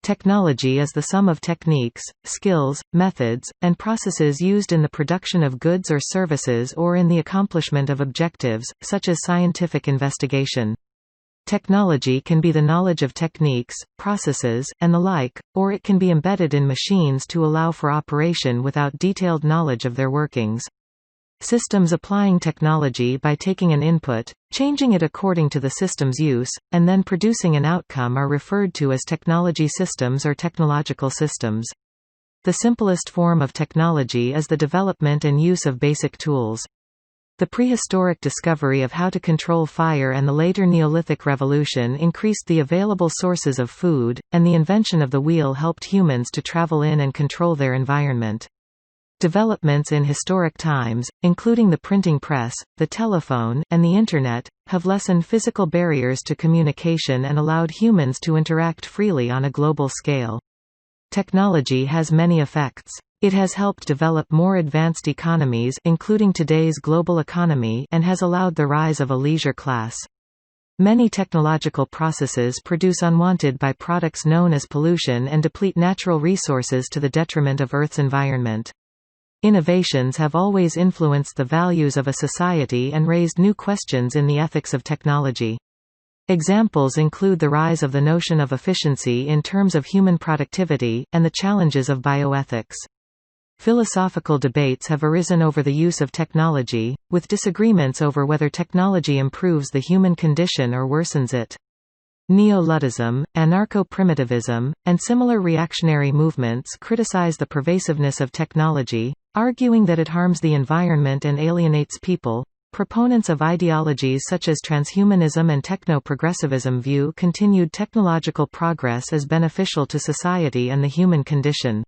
Technology is the sum of techniques, skills, methods, and processes used in the production of goods or services or in the accomplishment of objectives, such as scientific investigation. Technology can be the knowledge of techniques, processes, and the like, or it can be embedded in machines to allow for operation without detailed knowledge of their workings. Systems applying technology by taking an input, changing it according to the system's use, and then producing an outcome are referred to as technology systems or technological systems. The simplest form of technology is the development and use of basic tools. The prehistoric discovery of how to control fire and the later Neolithic revolution increased the available sources of food, and the invention of the wheel helped humans to travel in and control their environment. Developments in historic times, including the printing press, the telephone, and the Internet, have lessened physical barriers to communication and allowed humans to interact freely on a global scale. Technology has many effects. It has helped develop more advanced economies, including today's global economy, and has allowed the rise of a leisure class. Many technological processes produce unwanted byproducts known as pollution and deplete natural resources to the detriment of Earth's environment. Innovations have always influenced the values of a society and raised new questions in the ethics of technology. Examples include the rise of the notion of efficiency in terms of human productivity, and the challenges of bioethics. Philosophical debates have arisen over the use of technology, with disagreements over whether technology improves the human condition or worsens it. Neo-Luddism, anarcho-primitivism, and similar reactionary movements criticize the pervasiveness of technology, arguing that it harms the environment and alienates people. Proponents of ideologies such as transhumanism and techno-progressivism view continued technological progress as beneficial to society and the human condition.